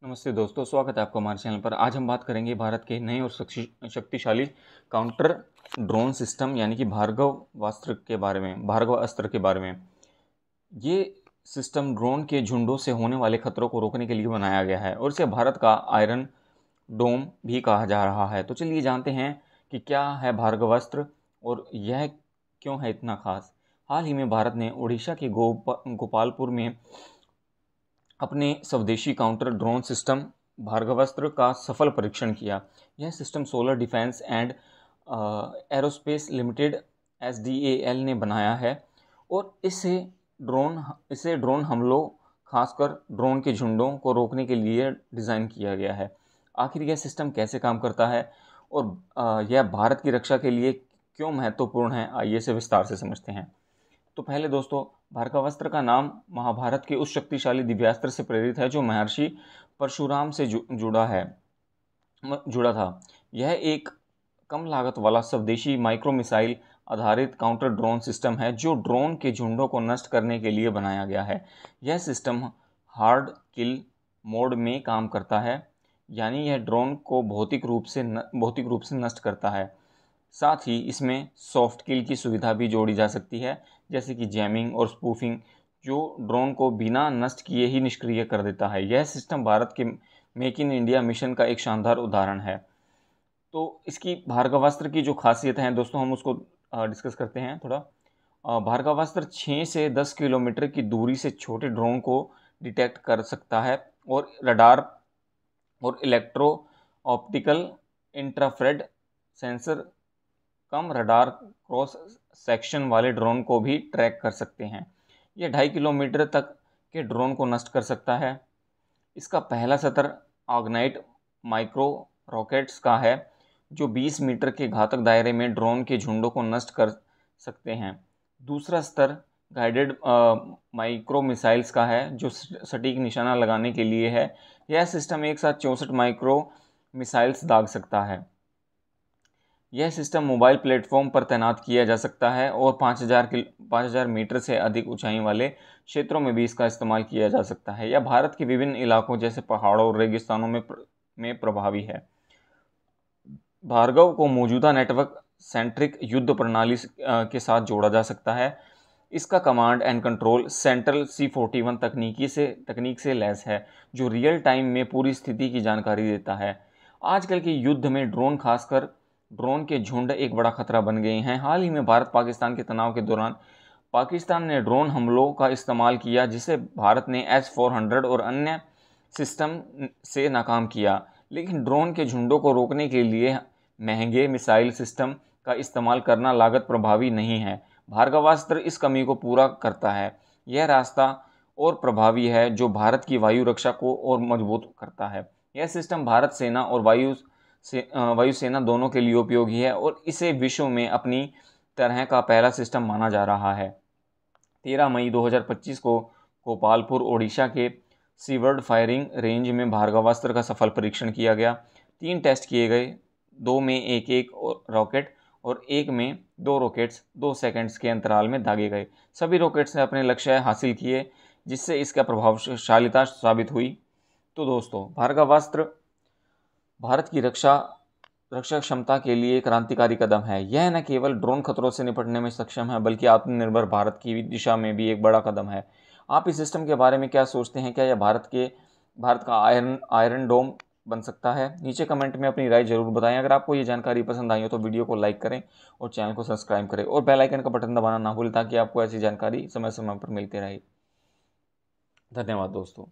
नमस्ते दोस्तों, स्वागत है आपका हमारे चैनल पर। आज हम बात करेंगे भारत के नए और शक्तिशाली काउंटर ड्रोन सिस्टम यानी कि भार्गव अस्त्र के बारे में। ये सिस्टम ड्रोन के झुंडों से होने वाले खतरों को रोकने के लिए बनाया गया है और इसे भारत का आयरन डोम भी कहा जा रहा है। तो चलिए जानते हैं कि क्या है भार्गव अस्त्र और यह क्यों है इतना खास। हाल ही में भारत ने ओडिशा के गोपालपुर में अपने स्वदेशी काउंटर ड्रोन सिस्टम भार्गवास्त्र का सफल परीक्षण किया। यह system solar defence and aerospace limited SDAL ने बनाया है और इसे ड्रोन हमलों, खासकर ड्रोन के झुंडों को रोकने के लिए डिज़ाइन किया गया है। आखिर यह सिस्टम कैसे काम करता है और यह भारत की रक्षा के लिए क्यों महत्वपूर्ण है, आइए इसे विस्तार से समझते हैं। तो पहले दोस्तों, भार्गवास्त्र का नाम महाभारत के उस शक्तिशाली दिव्यास्त्र से प्रेरित है जो महर्षि परशुराम से जुड़ा था। यह एक कम लागत वाला स्वदेशी माइक्रो मिसाइल आधारित काउंटर ड्रोन सिस्टम है जो ड्रोन के झुंडों को नष्ट करने के लिए बनाया गया है। यह सिस्टम हार्ड किल मोड में काम करता है, यानी यह ड्रोन को भौतिक रूप से नष्ट करता है। साथ ही इसमें सॉफ्ट किल की सुविधा भी जोड़ी जा सकती है, जैसे कि जैमिंग और स्पूफिंग, जो ड्रोन को बिना नष्ट किए ही निष्क्रिय कर देता है। यह सिस्टम भारत के मेक इन इंडिया मिशन का एक शानदार उदाहरण है। तो इसकी भार्गवास्त्र की जो खासियत है दोस्तों, हम उसको डिस्कस करते हैं थोड़ा। भार्गवास्त्र 6 से 10 किलोमीटर की दूरी से छोटे ड्रोन को डिटेक्ट कर सकता है और रडार और इलेक्ट्रो ऑप्टिकल इंफ्रारेड सेंसर कम रडार क्रॉस सेक्शन वाले ड्रोन को भी ट्रैक कर सकते हैं। यह 2.5 किलोमीटर तक के ड्रोन को नष्ट कर सकता है। इसका पहला स्तर ऑग्नाइट माइक्रो रॉकेट्स का है, जो 20 मीटर के घातक दायरे में ड्रोन के झुंडों को नष्ट कर सकते हैं। दूसरा स्तर गाइडेड माइक्रो मिसाइल्स का है, जो सटीक निशाना लगाने के लिए है। यह सिस्टम एक साथ 64 माइक्रो मिसाइल्स दाग सकता है। यह सिस्टम मोबाइल प्लेटफॉर्म पर तैनात किया जा सकता है और 5000 मीटर से अधिक ऊंचाई वाले क्षेत्रों में भी इसका इस्तेमाल किया जा सकता है। यह भारत के विभिन्न इलाकों जैसे पहाड़ों और रेगिस्तानों में प्रभावी है। भार्गव को मौजूदा नेटवर्क सेंट्रिक युद्ध प्रणाली के साथ जोड़ा जा सकता है। इसका command and control central C41 तकनीक से लैस है, जो रियल टाइम में पूरी स्थिति की जानकारी देता है। आजकल के युद्ध में खासकर ड्रोन के झुंड एक बड़ा खतरा बन गए हैं। हाल ही में भारत पाकिस्तान के तनाव के दौरान पाकिस्तान ने ड्रोन हमलों का इस्तेमाल किया, जिसे भारत ने S-400 और अन्य सिस्टम से नाकाम किया। लेकिन ड्रोन के झुंडों को रोकने के लिए महंगे मिसाइल सिस्टम का इस्तेमाल करना लागत प्रभावी नहीं है। भार्गवास्त्र इस कमी को पूरा करता है। यह रास्ता और प्रभावी है, जो भारत की वायु रक्षा को और मजबूत करता है। यह सिस्टम भारत सेना और वायुसेना दोनों के लिए उपयोगी है और इसे विश्व में अपनी तरह का पहला सिस्टम माना जा रहा है। 13 मई 2025 को गोपालपुर ओडिशा के सीवर्ड फायरिंग रेंज में भार्गवास्त्र का सफल परीक्षण किया गया। 3 टेस्ट किए गए, 2 में एक रॉकेट और 1 में 2 रॉकेट्स 2 सेकंड्स के अंतराल में दागे गए। सभी रॉकेट्स ने अपने लक्ष्य हासिल किए, जिससे इसका प्रभावशीलता साबित हुई। तो दोस्तों, भार्गवास्त्र भारत की रक्षा क्षमता के लिए एक क्रांतिकारी कदम है। यह न केवल ड्रोन खतरों से निपटने में सक्षम है, बल्कि आत्मनिर्भर भारत की दिशा में भी एक बड़ा कदम है। आप इस सिस्टम के बारे में क्या सोचते हैं? क्या यह भारत का आयरन डोम बन सकता है? नीचे कमेंट में अपनी राय जरूर बताएं। अगर आपको ये जानकारी पसंद आई हो तो वीडियो को लाइक करें और चैनल को सब्सक्राइब करें और बेल आइकन का बटन दबाना ना भूलें, ताकि आपको ऐसी जानकारी समय समय पर मिलती रहे। धन्यवाद दोस्तों।